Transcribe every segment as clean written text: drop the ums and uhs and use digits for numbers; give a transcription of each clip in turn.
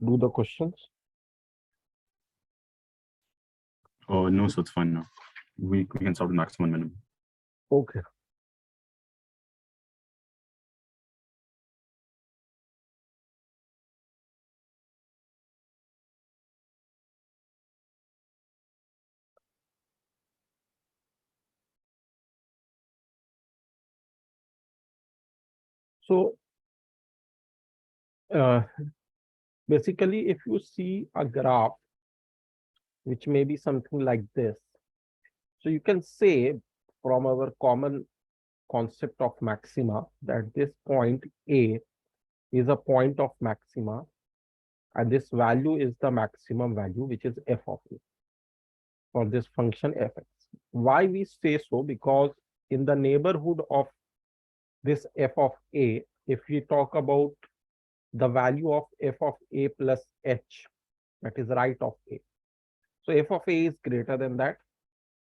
do the questions? Oh, no, so it's fine now. We can start with maximum and minimum. Okay. So basically, if you see a graph, which may be something like this, so you can say from our common concept of maxima that this point A is a point of maxima, and this value is the maximum value, which is f of A for this function fx. Why we say so? Because in the neighborhood of this f of A, if we talk about the value of f of A plus h, that is right of A. So f of A is greater than that.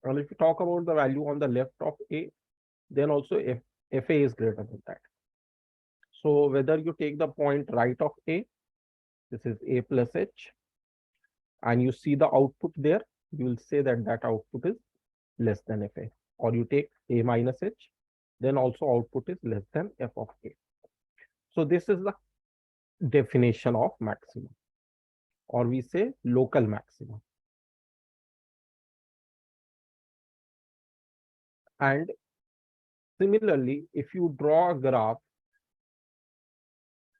And if you talk about the value on the left of A, then also fa is greater than that. So whether you take the point right of A, this is A plus h, and you see the output there, you will say that that output is less than fa. Or you take A minus h, then also output is less than f of A. So this is the definition of maximum, or we say local maximum. And similarly, if you draw a graph,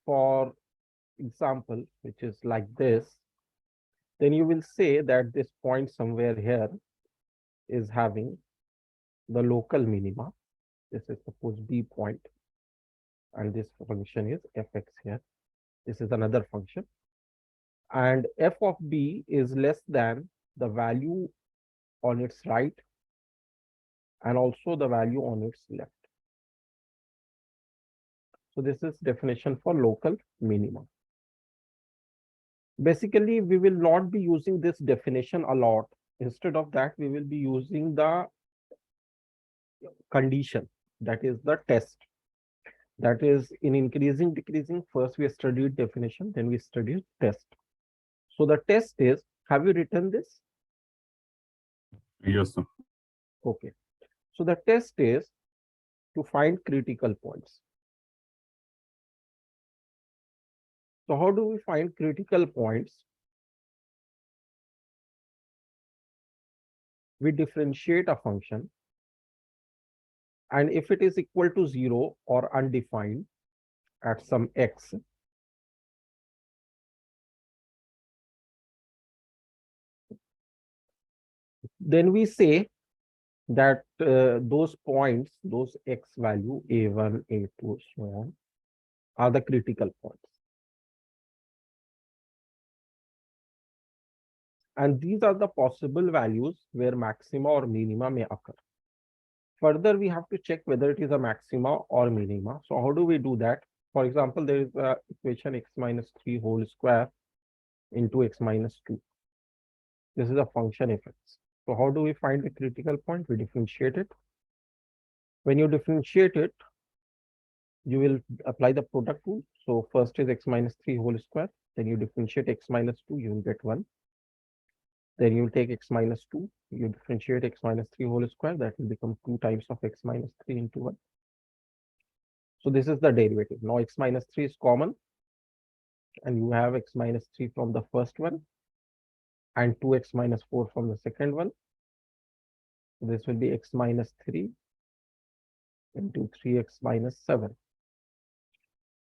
for example, which is like this, then you will say that this point somewhere here is having the local minima. This is suppose B point, and this function is fx here. This is another function. And f of B is less than the value on its right and also the value on its left. So this is definition for local minima. Basically, we will not be using this definition a lot. Instead of that, we will be using the condition, that is the test. That is in increasing, decreasing. First we studied definition, then we studied test. So the test is, have you written this? Yes, sir. Okay. So the test is to find critical points. So how do we find critical points? We differentiate a function, and if it is equal to 0 or undefined at some x, then we say that those points, those x value a1, a2, so on, are the critical points. And these are the possible values where maxima or minima may occur. Further, we have to check whether it is a maxima or minima. So how do we do that? For example, there is a equation x minus 3 whole square into x minus 2. This is a function fx. So how do we find the critical point? We differentiate it. When you differentiate it, you will apply the product rule. So first is x minus 3 whole square. Then you differentiate x minus 2, you will get 1. Then you will take x minus 2, you differentiate x minus 3 whole square, that will become 2 times of x minus 3 into 1. So this is the derivative. Now x minus 3 is common, and you have x minus 3 from the first one and 2x minus 4 from the second one. So this will be x minus 3 into 3x minus 7.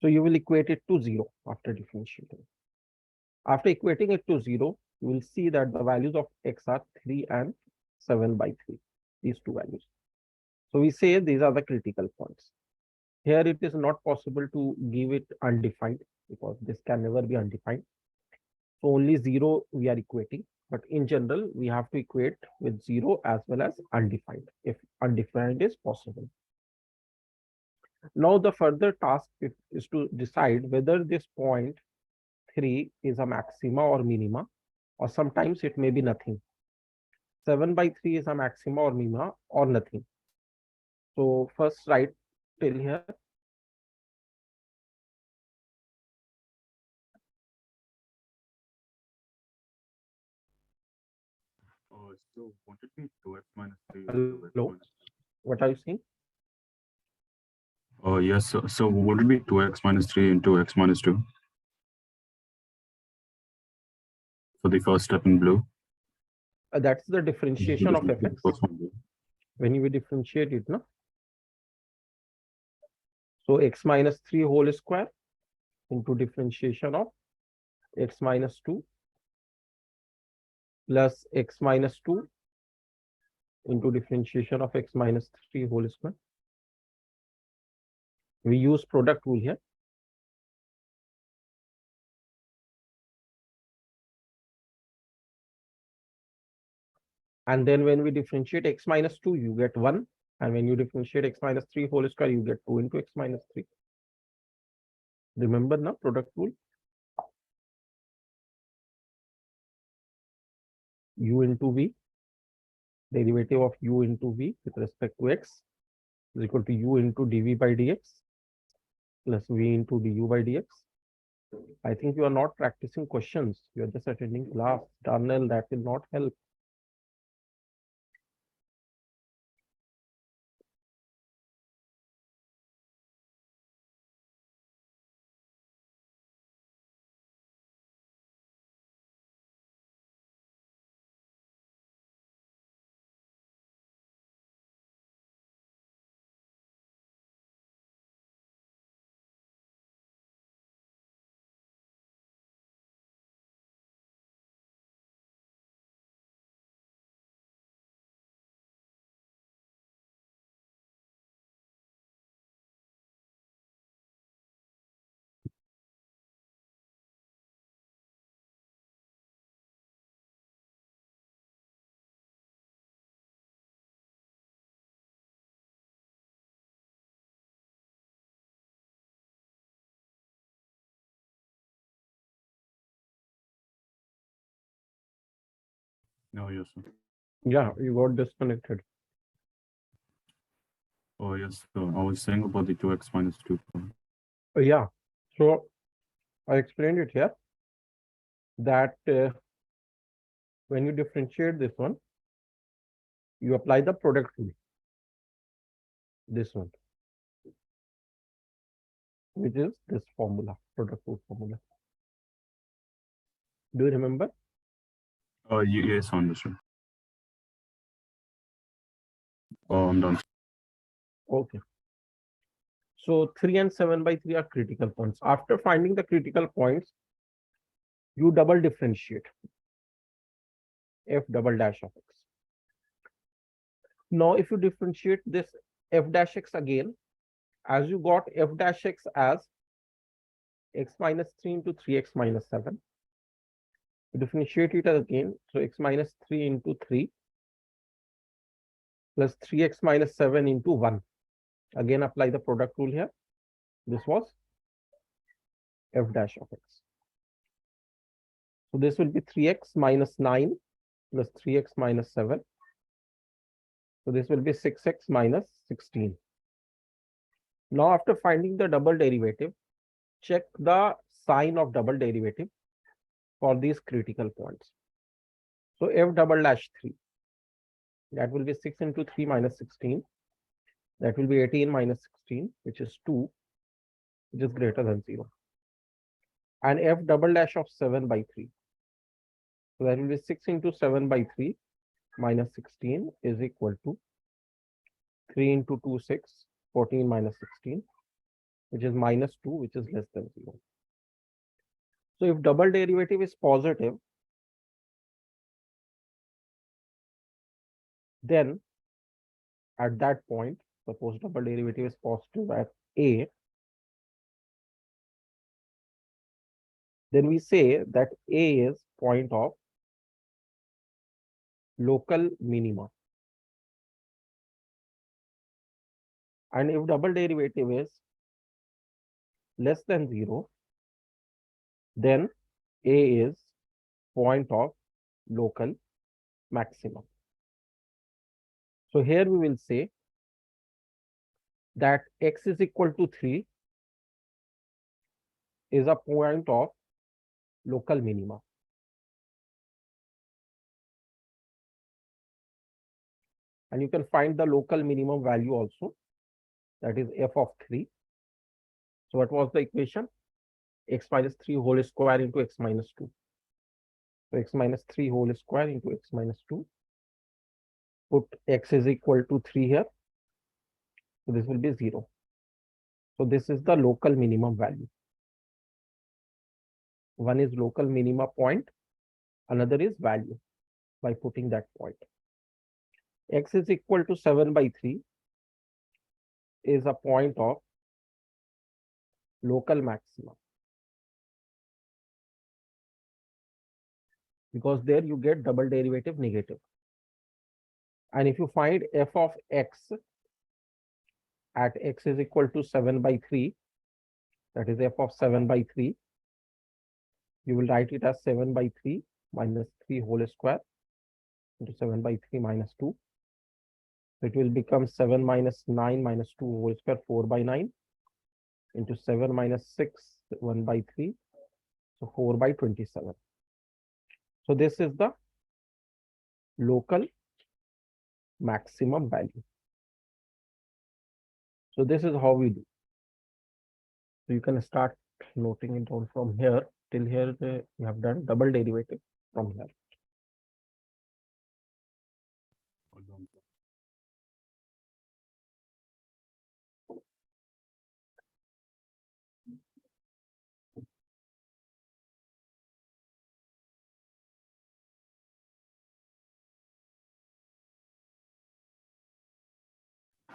So you will equate it to 0 after differentiating. After equating it to 0, you will see that the values of x are 3 and 7 by 3, these two values. So we say these are the critical points. Here it is not possible to give it undefined because this can never be undefined. So only 0 we are equating, but in general, we have to equate with 0 as well as undefined, if undefined is possible. Now the further task is to decide whether this point 3 is a maxima or minima, or sometimes it may be nothing. 7 by 3 is a maxima or minima or nothing. So first write till here. So won't it be 2x minus 3 Hello, into x minus what are you saying? yes, so would it be 2x minus 3 into x minus 2 for the first step in blue? That's the differentiation of The fx. first one blue. When you differentiate it, no? So x minus 3 whole square into differentiation of x minus 2 plus x minus 2 into differentiation of x minus 3 whole square. We use product rule here. And then when we differentiate x minus 2, you get 1. And when you differentiate x minus 3 whole square, you get 2 into x minus 3. Remember now, product rule. U into v, derivative of u into v with respect to x is equal to u into dv by dx plus v into du by dx. I think you are not practicing questions. You are just attending class. Darnell, that will not help. No, yes, sir. Yeah, you got disconnected. Oh, yes. So I was saying about the 2x minus 2. Yeah. So I explained it here that when you differentiate this one, you apply the product rule. This one, which is this formula, product rule formula. Do you remember? Yes, understood. Oh, I'm done. Okay. So 3 and 7 by 3 are critical points. After finding the critical points, you double differentiate f double dash of x. Now, if you differentiate this f dash x again, as you got f dash x as x minus 3 into 3x minus 7, you differentiate it again. So x minus 3 into 3 plus 3x minus 7 into 1. Again, apply the product rule here. This was f dash of x. So this will be 3x minus 9 plus 3x minus 7. So this will be 6x minus 16. Now, after finding the double derivative, check the sign of double derivative for these critical points. So f double dash 3, that will be 6 into 3 minus 16. That will be 18 minus 16, which is 2, which is greater than 0. And f double dash of 7 by 3. So that will be 6 into 7 by 3 minus 16 is equal to 3 into 2, 6, 14 minus 16, which is minus 2, which is less than 0. So if double derivative is positive, then at that point, suppose double derivative is positive at a, then we say that a is point of local minima. And if double derivative is less than 0, then a is point of local maximum. So here we will say that x is equal to 3 is a point of local minima. And you can find the local minimum value also, that is f of 3. So what was the equation? X minus 3 whole square into x minus 2. So x minus 3 whole square into x minus 2. Put x is equal to 3 here. So this will be 0. So this is the local minimum value. One is local minima point, another is value by putting that point. X is equal to 7 by 3 is a point of local maxima, because there you get double derivative negative. And if you find f of x at x is equal to 7 by 3, that is f of 7 by 3, you will write it as 7 by 3 minus 3 whole square into 7 by 3 minus 2. So it will become 7 minus 9 minus 2 whole square, 4 by 9 into 7 minus 6, 1 by 3. So 4 by 27. So this is the local maximum value. So this is how we do. So you can start noting it down from here till here. We have done double derivative from here.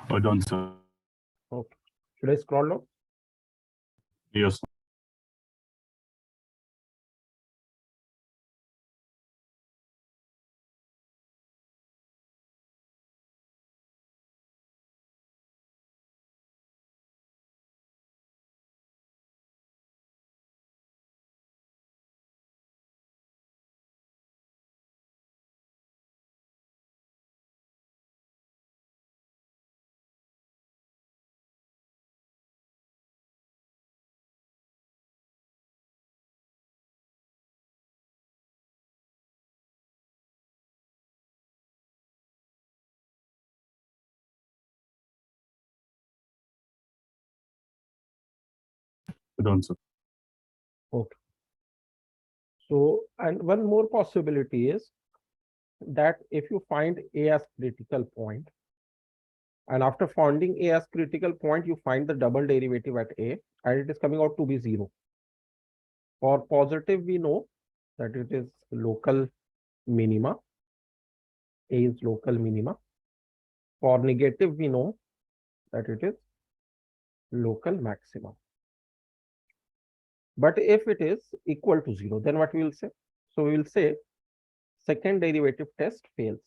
Hold on, sir. Okay. Should I scroll down? Yes. Hold on, sir. Okay. So, and one more possibility is that if you find A as critical point, and after finding A as critical point, you find the double derivative at A, and it is coming out to be 0. For positive, we know that it is local minima. A is local minima. For negative, we know that it is local maxima. But if it is equal to 0, then what we will say? So we will say second derivative test fails.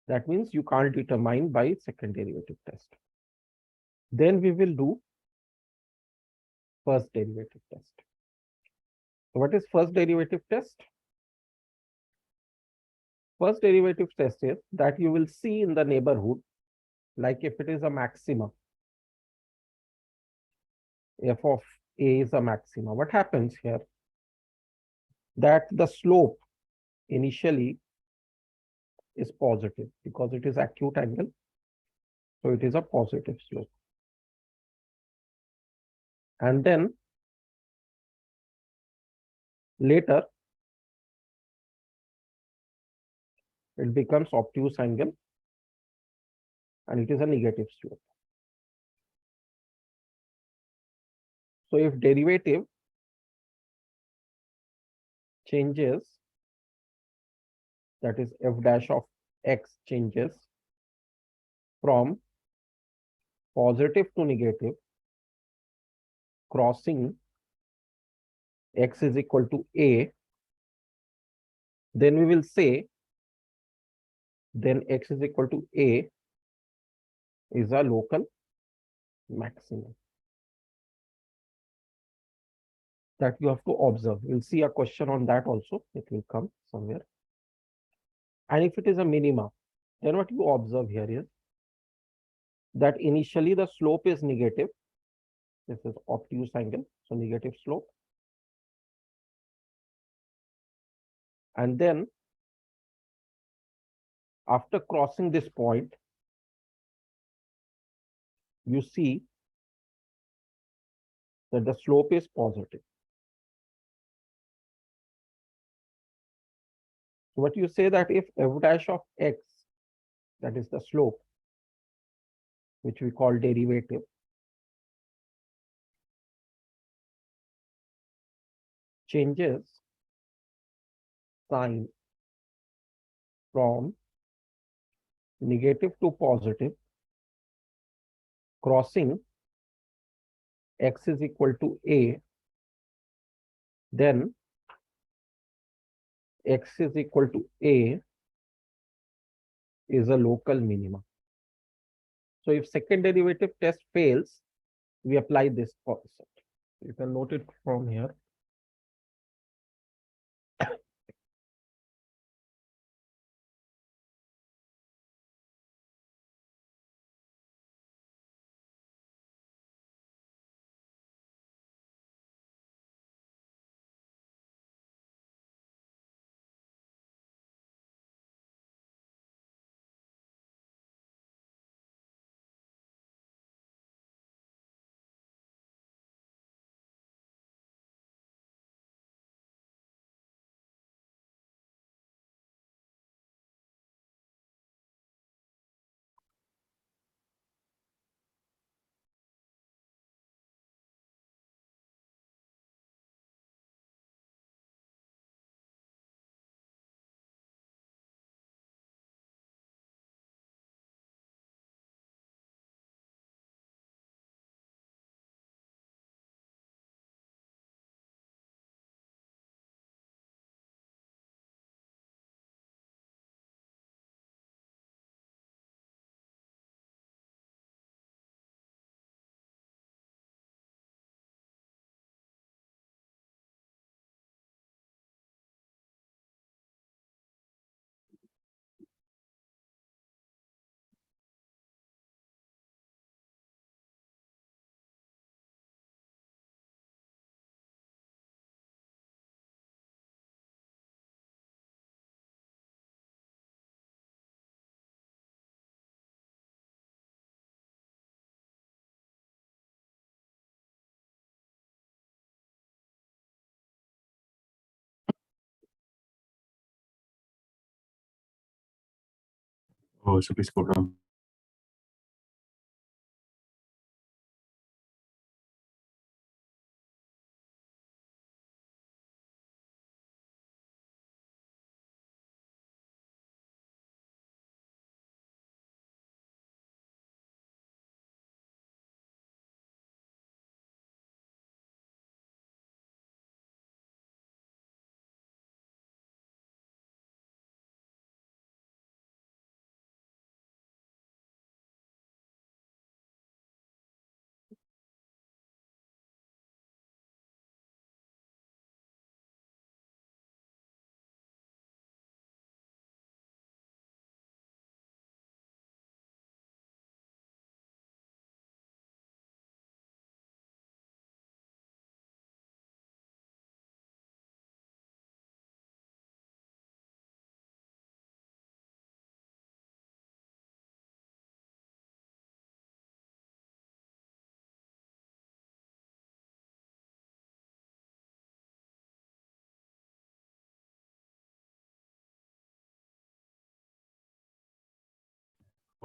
That means you can't determine by second derivative test. Then we will do first derivative test. So what is first derivative test? First derivative test is that you will see in the neighborhood, like if it is a maxima, f of A is a maxima. What happens here? That the slope initially is positive because it is acute angle. So it is a positive slope. And then later it becomes obtuse angle and it is a negative slope. So if derivative changes, that is f dash of x changes from positive to negative, crossing x is equal to A, then we will say then x is equal to A is a local maximum. That you have to observe. We'll see a question on that also. It will come somewhere. And if it is a minima, then what you observe here is that initially the slope is negative. This is obtuse angle, so negative slope. And then After crossing this point, you see that the slope is positive. So what you say that if f dash of x, that is the slope, which we call derivative, changes sign from negative to positive, crossing x is equal to a, then x is equal to a is a local minima. So if second derivative test fails, we apply this concept. You can note it from here. Oh, so please go down.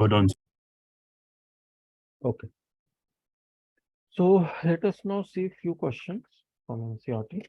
Go down. Okay. So let us now see a few questions from NCERT.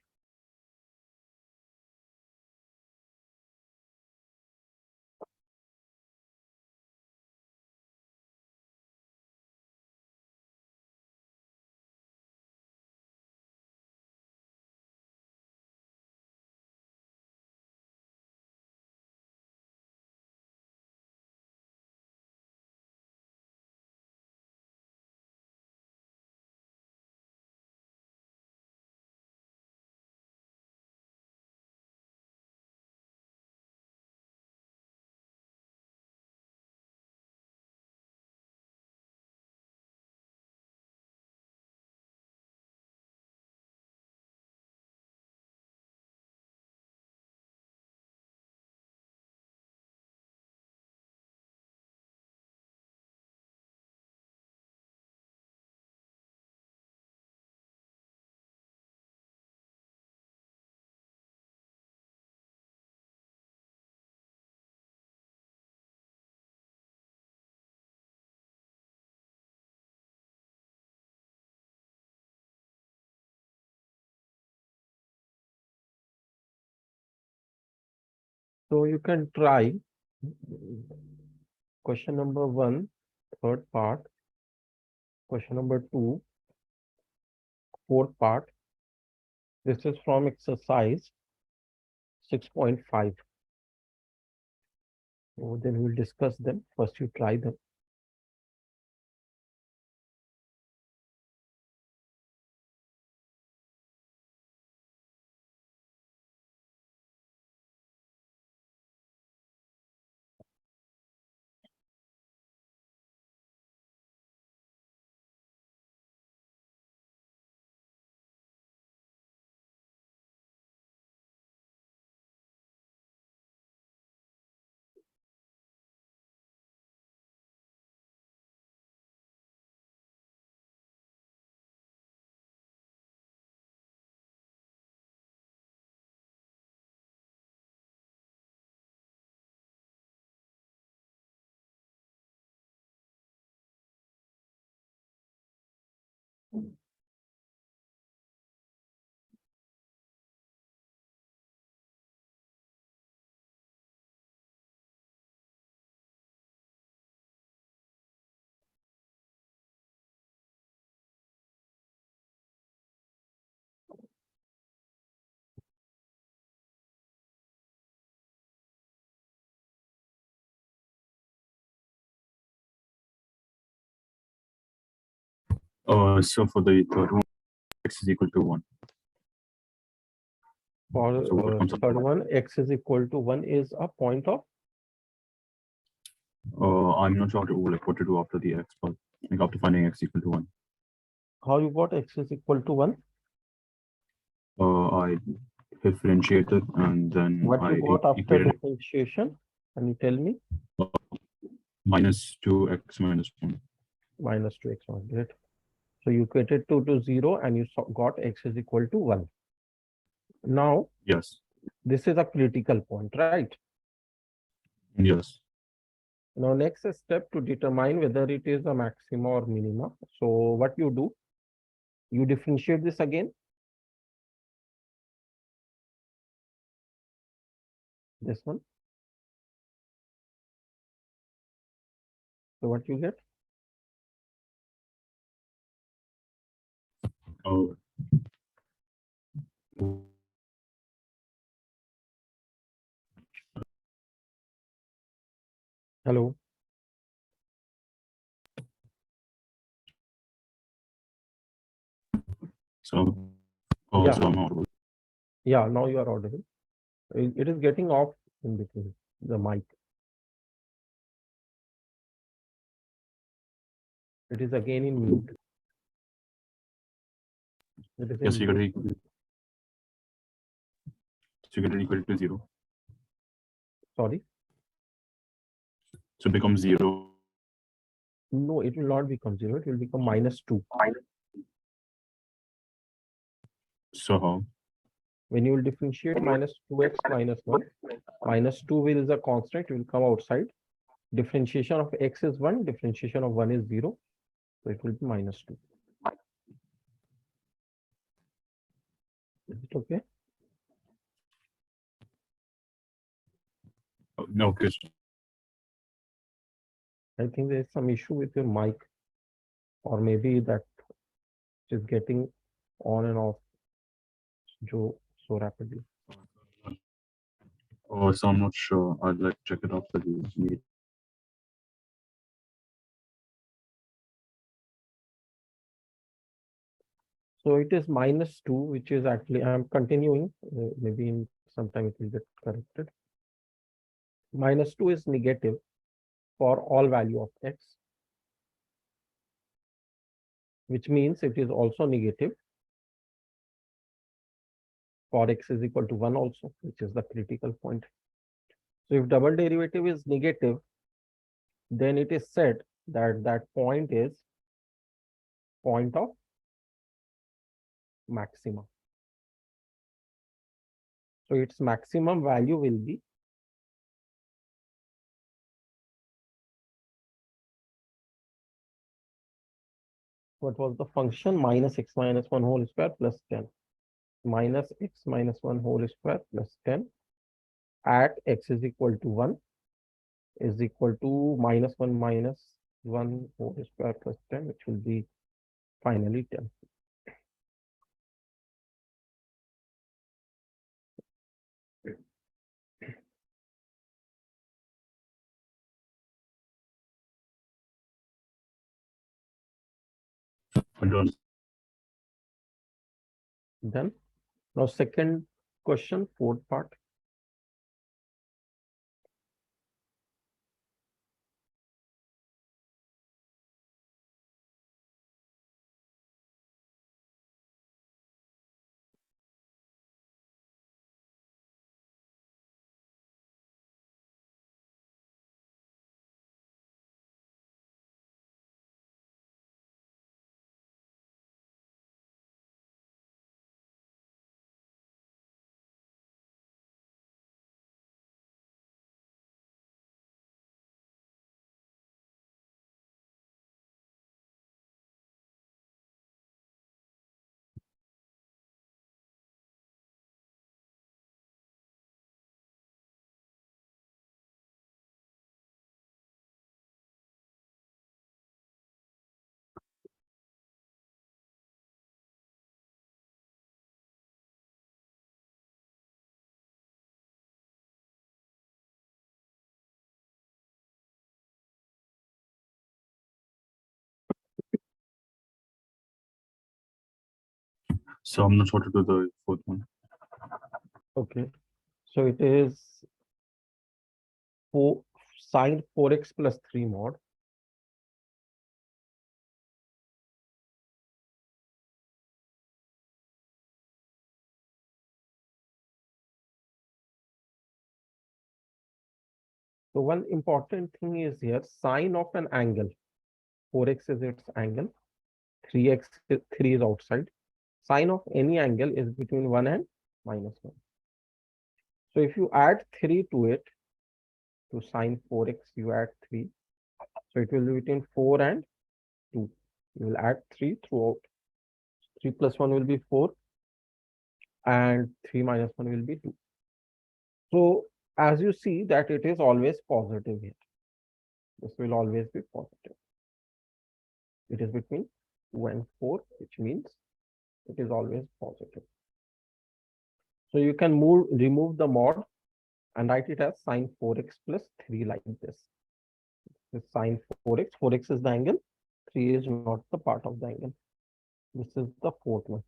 So you can try question number 1, third part, question number 2, fourth part. This is from exercise 6.5. So then we'll discuss them. First you try them. So for the third one, x is equal to 1. For So what comes up? third one, x is equal to 1 is a point of. I'm not sure what to do after the x, but like after finding x equal to 1. How you got x is equal to 1? I differentiated and then What you I got after equated it differentiation? Can you tell me? minus 2x minus 1. Minus 2x1. Great. So you equated 2 to 0 and you got x is equal to 1. Now, Yes. this is a critical point, right? Yes. Now, next step to determine whether it is a maxima or minima. So what you do, you differentiate this again. This one. So what you get? Oh. Hello. So, oh, Yeah. so I'm audible. Yeah, now you are audible. It is getting off in between the mic. It is again in mute. It is Yes, in you got mute. it equal. So you get it equal to 0. Sorry. So it becomes 0. No, it will not become 0. It will become minus 2. So how? When you will differentiate minus 2x minus 1, minus 2 will is a constant, it will come outside. Differentiation of x is 1, differentiation of 1 is 0. So it will be minus 2. Is it okay? No, because I think there is some issue with your mic, or maybe that is getting on and off so rapidly. so I'm not sure. I'd like to check it out for the meet. So it is minus 2, which is actually, I'm continuing, maybe in some time it will get corrected. Minus 2 is negative for all value of x, which means it is also negative for x is equal to 1 also, which is the critical point. So if double derivative is negative, then it is said that that point is point of maxima. So its maximum value will be what was the function minus x minus 1 whole square plus 10 minus x minus 1 whole square plus 10 at x is equal to 1 is equal to -1 minus 1 whole square plus 10, which will be finally 10. Done. Then now second question, fourth part. So I'm not sure to do the fourth one. Okay, so it is 4 sine 4x plus 3 mod. So one important thing is here, sine of an angle. 4x is its angle, 3 is outside. Sine of any angle is between 1 and -1. So if you add 3 to it, to sine 4x, you add 3. So it will be between 4 and 2. You will add 3 throughout. 3 plus 1 will be 4, and 3 minus 1 will be 2. So as you see that it is always positive here. This will always be positive. It is between 2 and 4, which means it is always positive. So you can remove the mod and write it as sine 4x plus 3 like this. This sine 4x, 4x is the angle, 3 is not the part of the angle. This is the fourth one.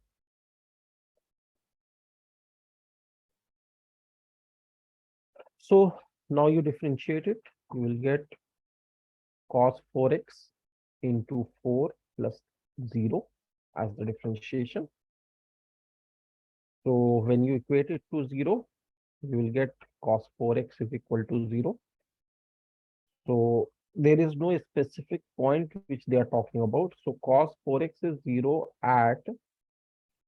So now you differentiate it, you will get cos 4x into 4 plus 0 as the differentiation. So when you equate it to 0, you will get cos 4x is equal to 0. So there is no specific point which they are talking about. So cos 4x is 0 at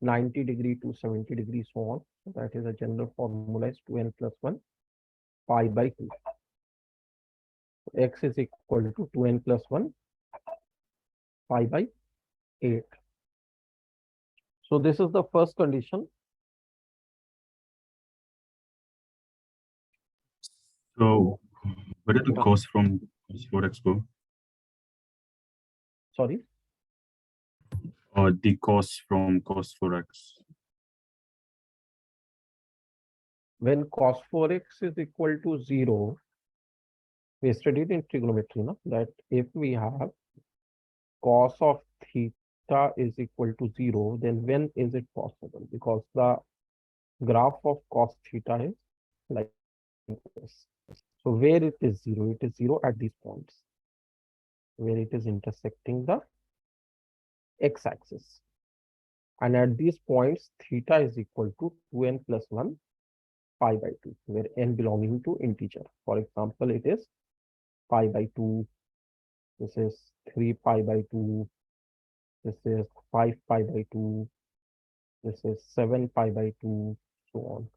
90 degree to 70 degrees, so on. So that is a general formula is 2n plus 1 pi by 2. X is equal to 2n plus 1 pi by 8. So this is the first condition. So where did the cos from cos 4x go? Sorry, Or the cos from cos 4x? when cos 4x is equal to 0, we studied in trigonometry, no? That if we have cos of theta is equal to 0, then when is it possible? Because the graph of cos theta is like this. So where it is 0? It is 0 at these points, where it is intersecting the x-axis. And at these points, theta is equal to 2n plus 1 pi by 2, where n belonging to integer. For example, it is pi by 2, this is 3 pi by 2, this is 5 pi by 2, this is 7 pi by 2, so on.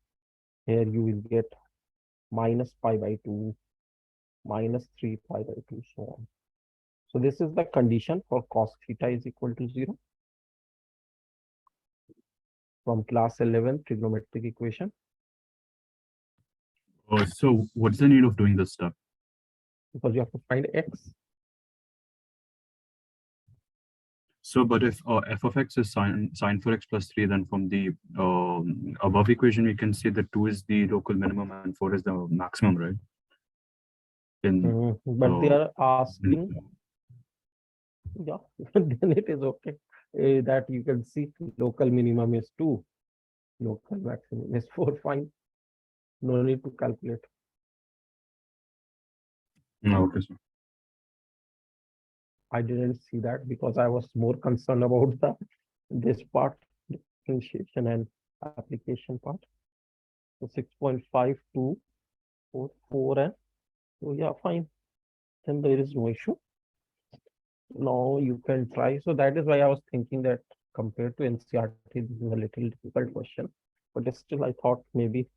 Here you will get minus pi by 2, minus 3 pi by 2, so on. So this is the condition for cos theta is equal to 0 from class 11 trigonometric equation. So what's the need of doing this step? because you have to find x. So, but if f of x is sine 4x plus 3, then from the above equation, we can see that 2 is the local minimum and 4 is the maximum, right? But they Uh, are asking, yeah, then it is okay that you can see local minimum is 2, local maximum is 4, fine. No need to calculate. okay, so I didn't see that because I was more concerned about the this part, differentiation and application part. So 6.52 4 and so yeah, fine. Then there is no issue. Now you can try. So that is why I was thinking that compared to NCRT, this is a little difficult question. But still, I thought maybe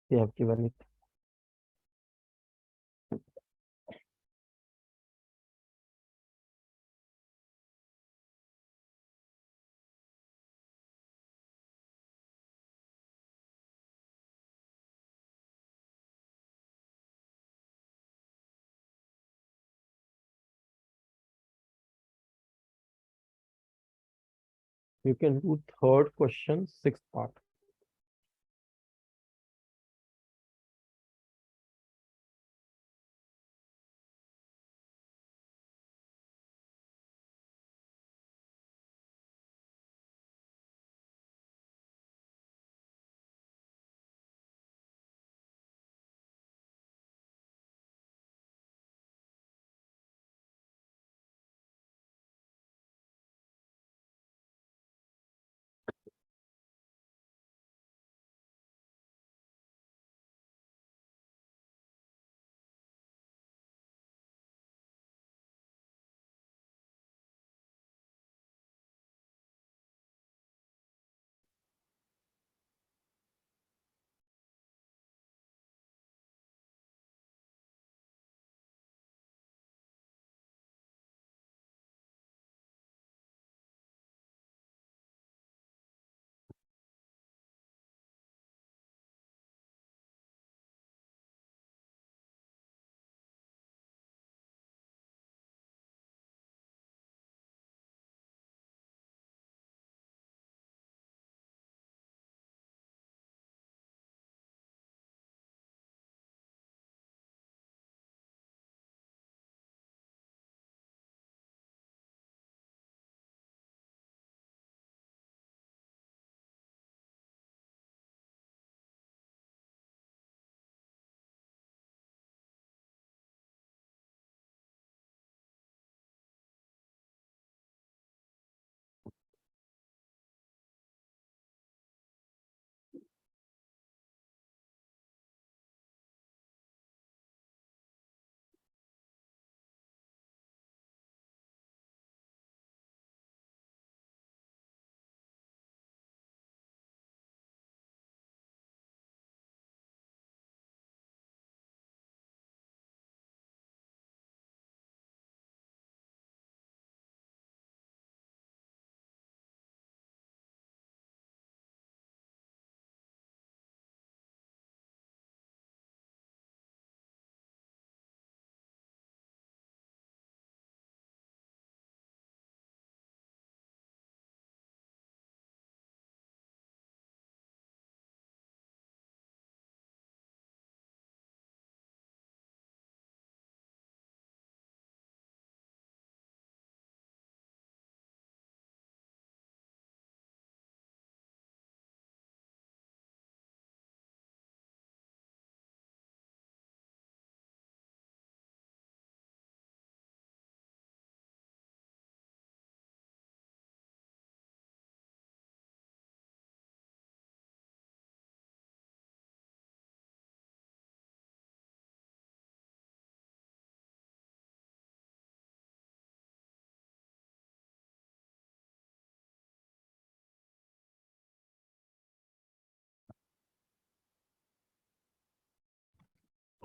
they have given it. You can do third question, sixth part.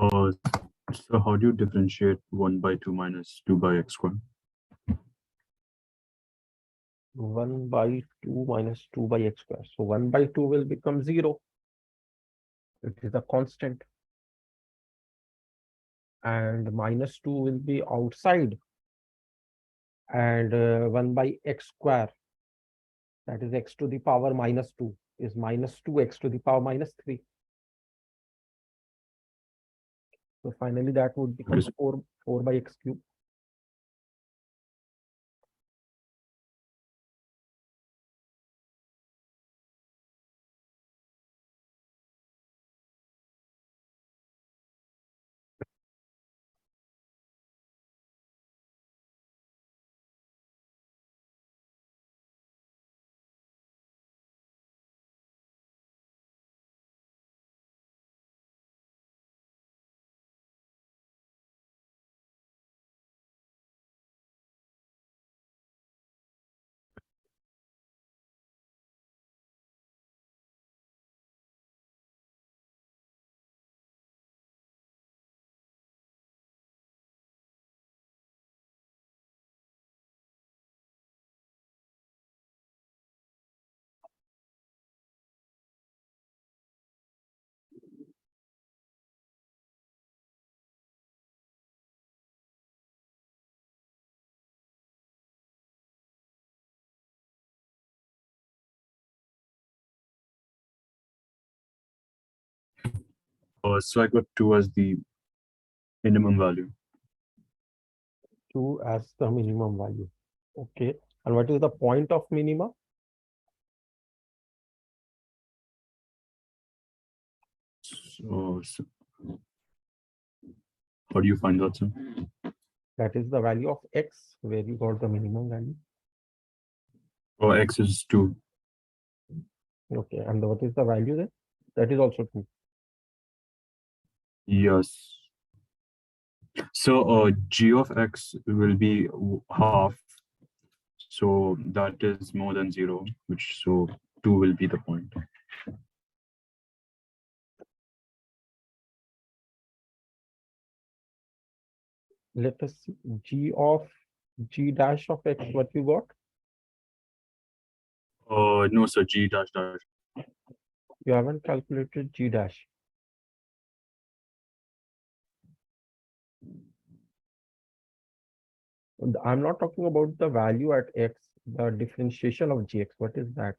uh, so how do you differentiate 1 by 2 minus 2 by x squared? 1 by 2 minus 2 by x square. So 1 by 2 will become 0. It is a constant. and minus 2 will be outside, and 1 by x square, that is x to the power minus 2, is minus 2x to the power minus 3. So finally that would become 4 by x cube. So I got 2 as the minimum value. 2 as the minimum value. Okay. And what is the point of minima? So how do you find that, sir? That is the value of x, where you got the minimum value. Or x is 2. Okay. And what is the value then? That is also 2. Yes. So g of x will be half. So that is more than 0, which so 2 will be the point. Let us see g dash of x, what you got? No, sir, g dash dash. You haven't calculated g dash. I'm not talking about the value at x, the differentiation of gx. What is that?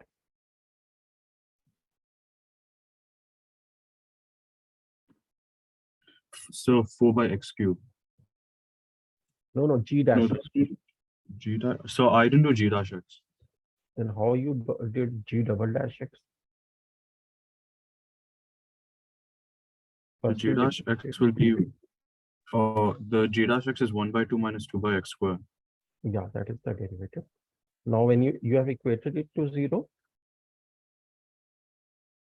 So 4 by x cube. No, g dash. No, g dash. So I didn't do g dash x. Then how you did g double dash x? The g dash x will be the g dash x is 1 by 2 minus 2 by x square. Yeah, that is the derivative. Now when you have equated it to 0.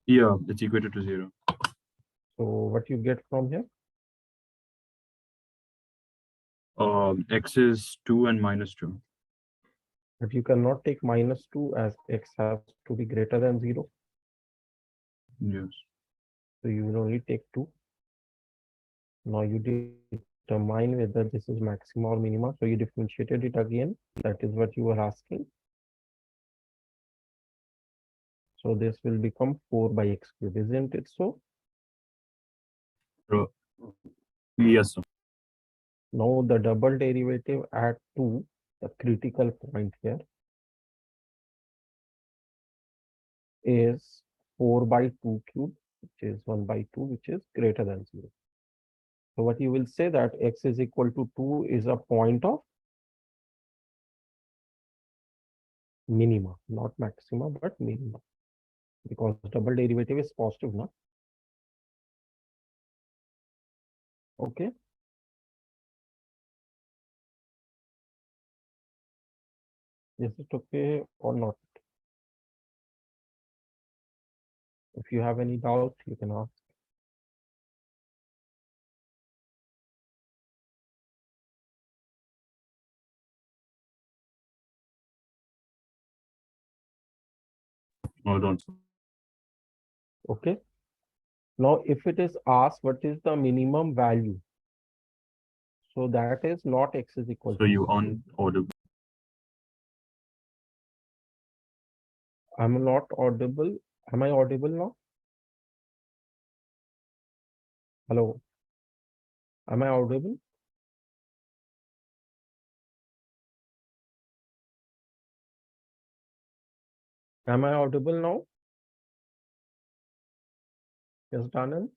Yeah, it's equated to 0. So what you get from here? X is 2 and minus 2. But you cannot take minus 2, as x has to be greater than 0. Yes. So you will only take 2. Now you determine whether this is maxima or minima. So you differentiated it again. That is what you were asking. So this will become 4 by x cube, isn't it so? Yes, sir. Now the double derivative at 2, the critical point here, is 4 by 2 cube, which is 1 by 2, which is greater than 0. So what you will say that x is equal to 2 is a point of minima, not maxima, but minima, because double derivative is positive now. Okay. Is it okay or not? If you have any doubt, you can ask. Hold on. Okay. Now, if it is asked, what is the minimum value? So that is not x is equal So to. you aren't audible. I'm not audible. Am I audible now? Hello. Am I audible? Am I audible now? Yes, Darnell?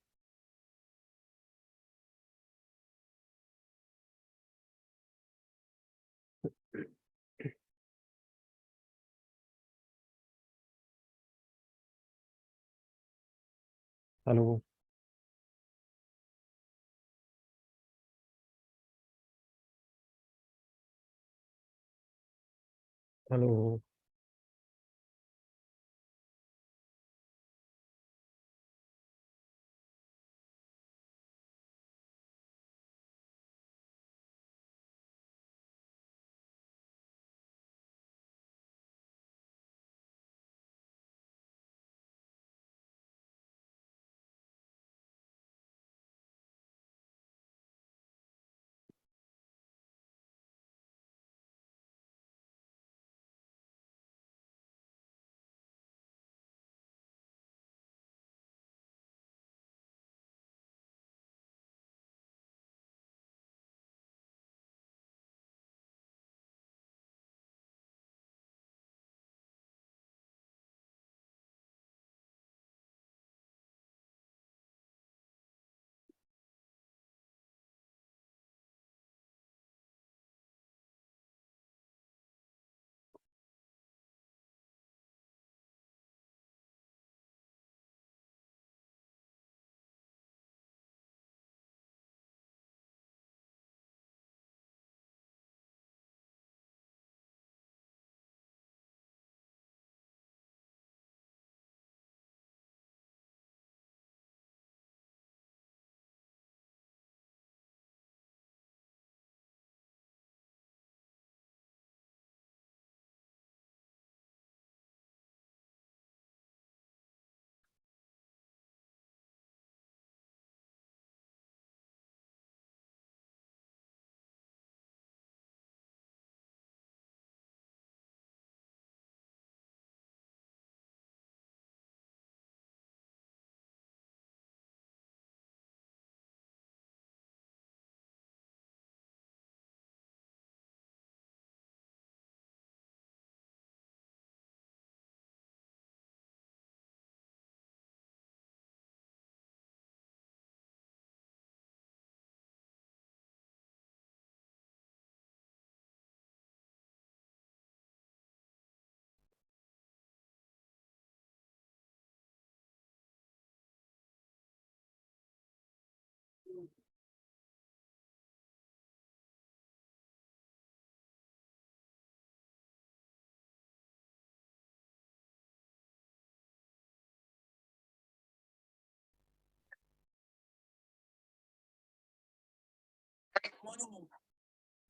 Hello? Hello?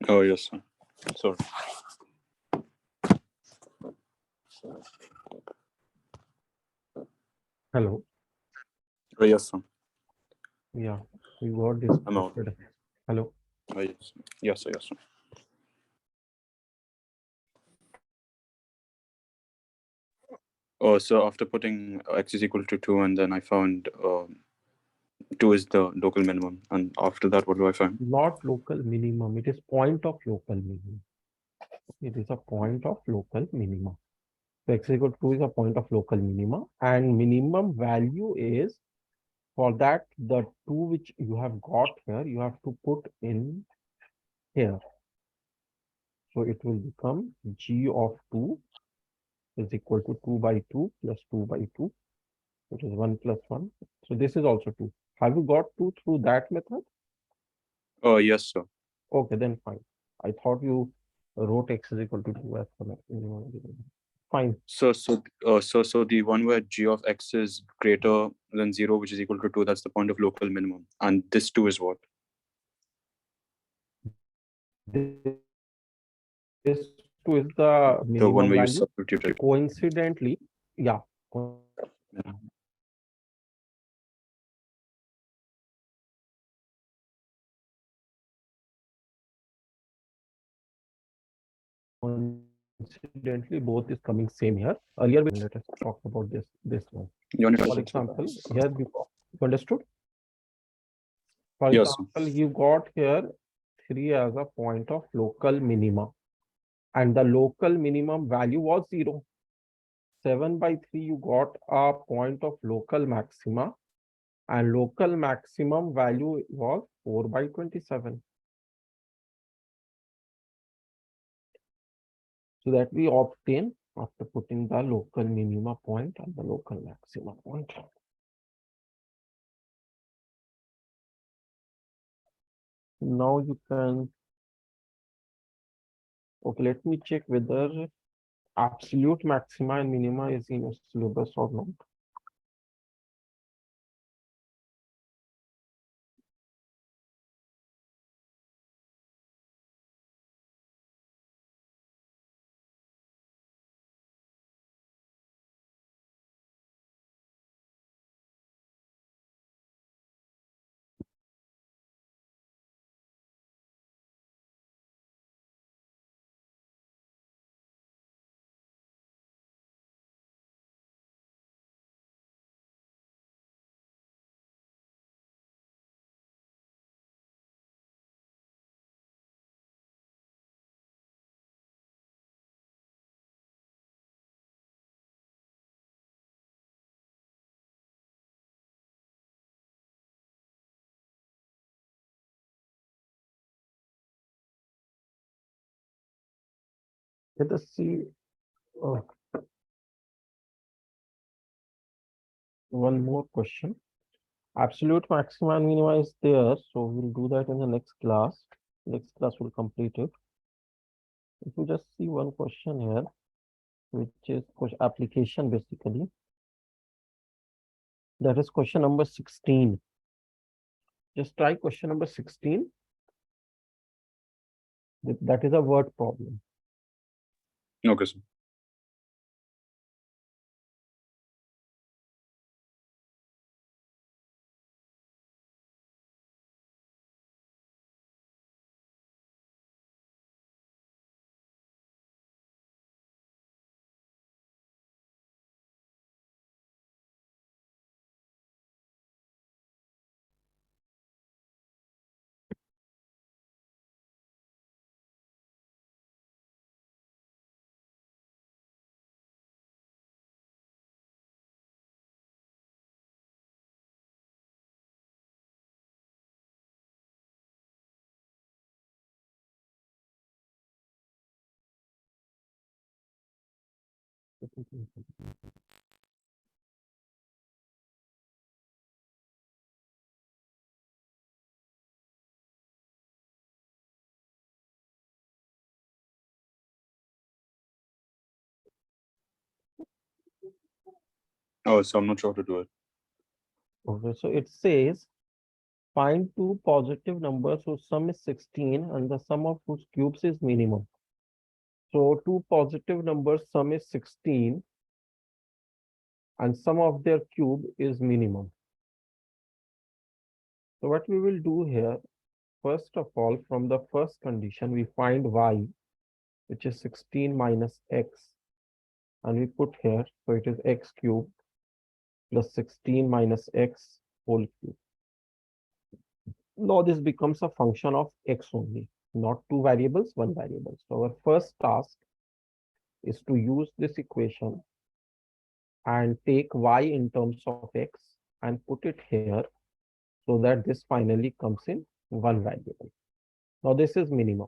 Oh, yes, sir. Sorry. Hello? Oh, yes, sir. Yeah, we got I'm out. disconnected. Hello? Oh, yes. Yes, sir. Yes, sir. Oh, so after putting x is equal to 2, and then I found 2 is the local minimum. And after that, what do I find? Not local minimum, it is point of local minimum. It is a point of local minimum. So x equal to 2 is a point of local minima, and minimum value is, for that, the 2 which you have got here, you have to put in here. So it will become g of 2 is equal to 2 by 2 plus 2 by 2, which is 1 plus 1. So this is also 2. Have you got 2 through that method? Oh, yes, sir. Okay, then fine. I thought you wrote x is equal to 2 as for minimum. Fine. So the one where g of x is greater than 0, which is equal to 2, that's the point of local minimum. And this 2 is what? This 2 is the The one minimum where you value. substituted. Coincidentally, yeah, coincidentally, both is coming same here. Earlier, let us talk about this one. You want For to- example, here you understood? For Yes. example, you got here 3 as a point of local minima, and the local minimum value was 0. 7 by 3, you got a point of local maxima, and local maximum value was 4 by 27. So that we obtain after putting the local minima point and the local maxima point. Now you can, okay, let me check whether absolute maxima and minima is in your syllabus or not. Let us see one more question. Absolute maxima and minima is there, so we'll do that in the next class. Next class will complete it. If you just see one question here, which is application basically. That is question number 16. Just try question number 16. That is a word problem. Okay, sir. Oh, so I'm not sure how to do it. Okay, so it says find two positive numbers whose sum is 16 and the sum of whose cubes is minimum. So two positive numbers sum is 16 and sum of their cube is minimum. So what we will do here, first of all, from the first condition, we find y, which is 16 minus x, and we put here, so it is x cubed plus 16 minus x whole cube. Now this becomes a function of x only, not two variables, one variable. So our first task is to use this equation and take y in terms of x and put it here so that this finally comes in one variable. Now this is minimum.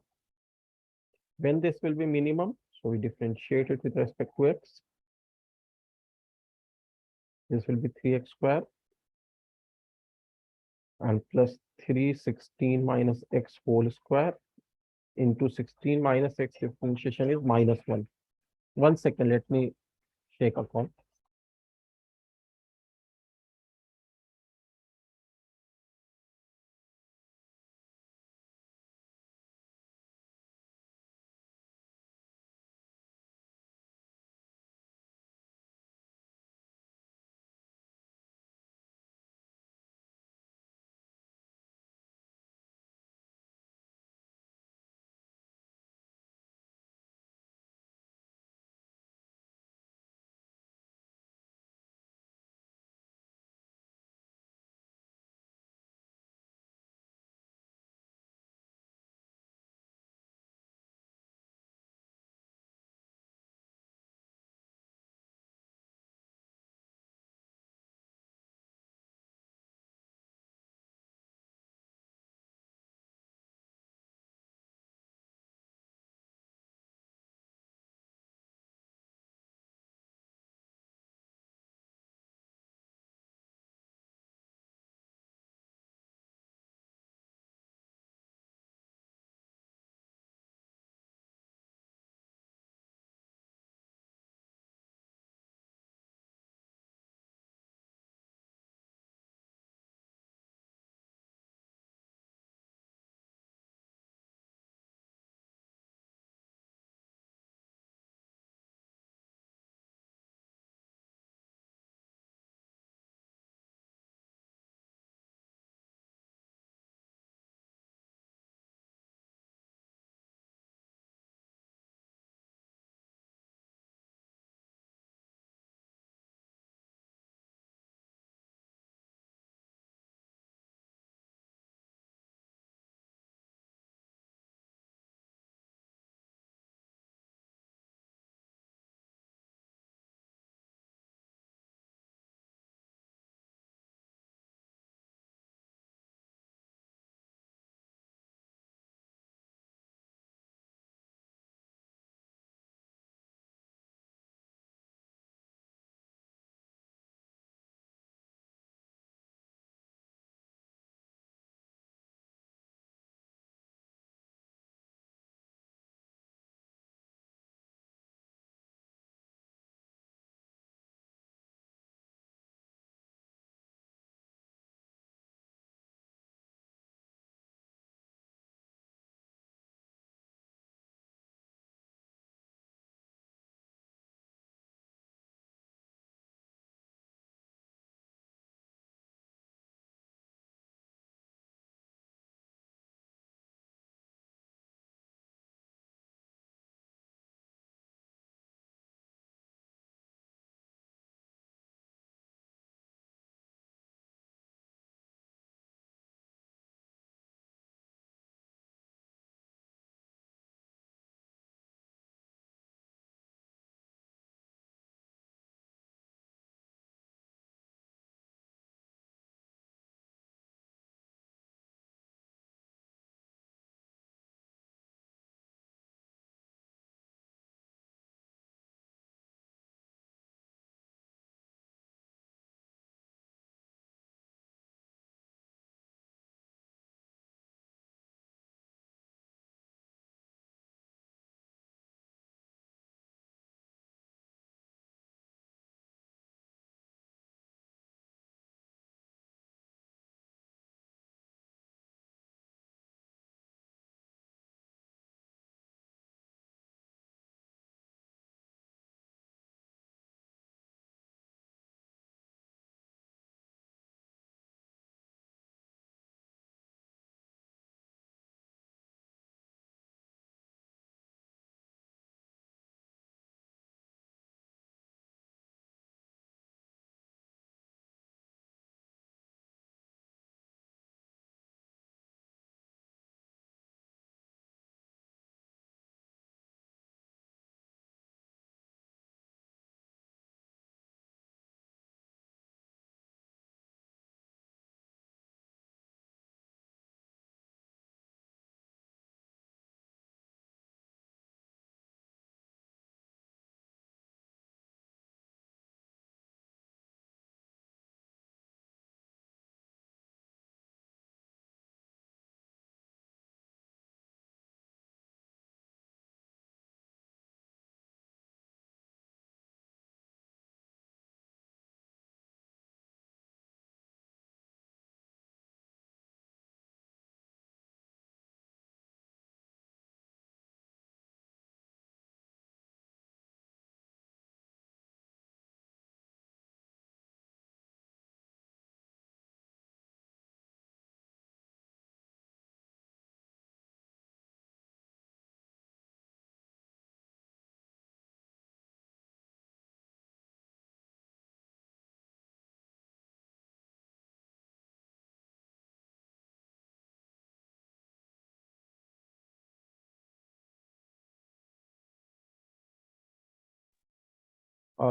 When this will be minimum, so we differentiate it with respect to x. This will be 3x square and plus 316 minus x whole square into 16 minus x differentiation is minus 1. 1 second, let me take a call.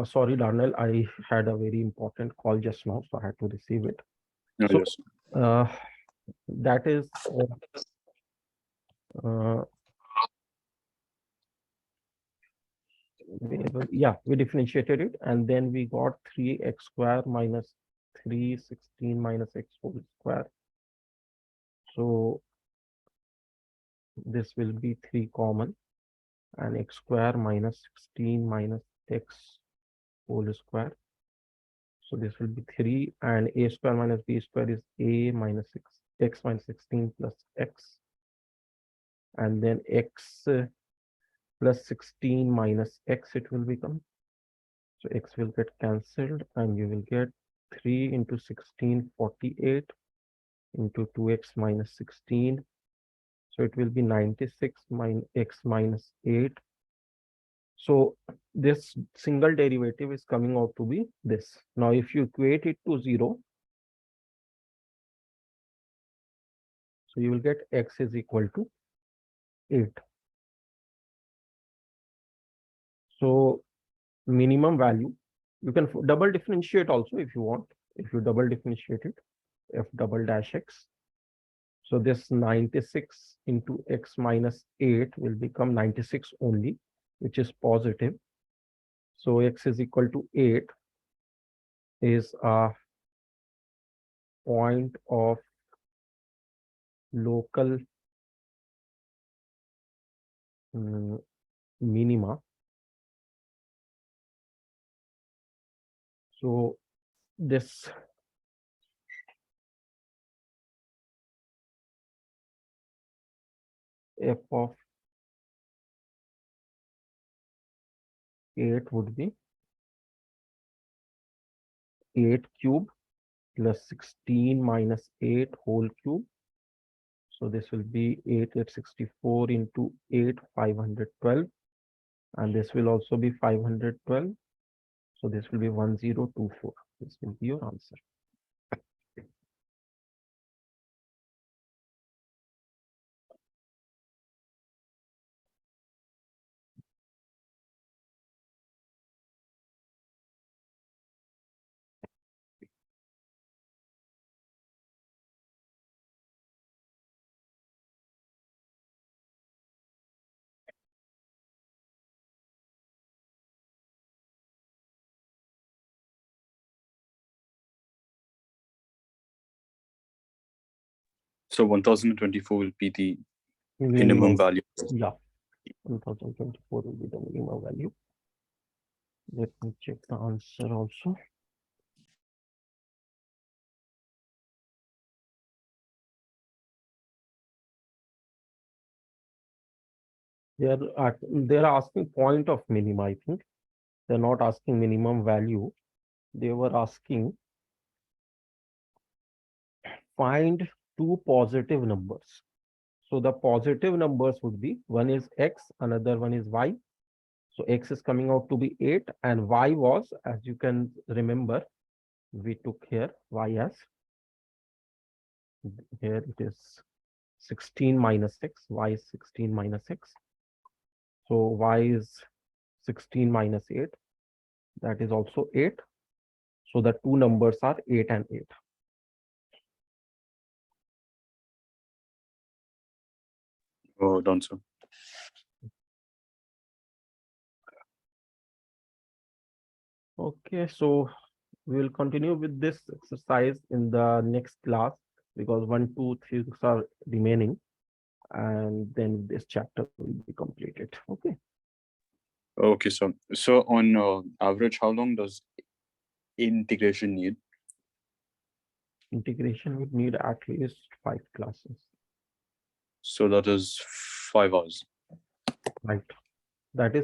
Sorry, Darnell, I had a very important call just now, so I had to receive it. Oh, So yes. that is, yeah, we differentiated it, and then we got 3x square minus 316 minus x whole square. So this will be 3 common, and x square minus 16 minus x whole square. So this will be 3, and a square minus b square is a minus 6, x minus 16 plus x, and then x plus 16 minus x it will become. So x will get cancelled, and you will get 3 into 16, 48 into 2x minus 16. So it will be 96 minus x minus 8. So this single derivative is coming out to be this. Now, if you equate it to 0, so you will get x is equal to 8. So minimum value, you can double differentiate also if you want. If you double differentiate it, f double dash x. So this 96 into x minus 8 will become 96 only, which is positive. So x is equal to 8 is a point of local minima. So this f of 8 would be 8 cube plus 16 minus 8 whole cube. So this will be 864 into 8, 512. And this will also be 512. So this will be 1024. This will be your answer. So 1024 will be the minimum Minimum value. Yeah, 1024 will be the minimum value. Let me check the answer also. They're asking point of minima, I think. They're not asking minimum value. They were asking find two positive numbers. So the positive numbers would be, one is x, another one is y. So x is coming out to be 8, and y was, as you can remember, we took here y as, here it is 16 minus x, y is 16 minus x. So y is 16 minus 8, that is also 8. So the two numbers are 8 and 8. Oh, done, sir. Okay, so we will continue with this exercise in the next class, because 1, 2, 3 are remaining, and then this chapter will be completed. Okay. Okay, so on average, how long does integration need? Integration would need at least 5 classes. So that is 5 hours. Right. That is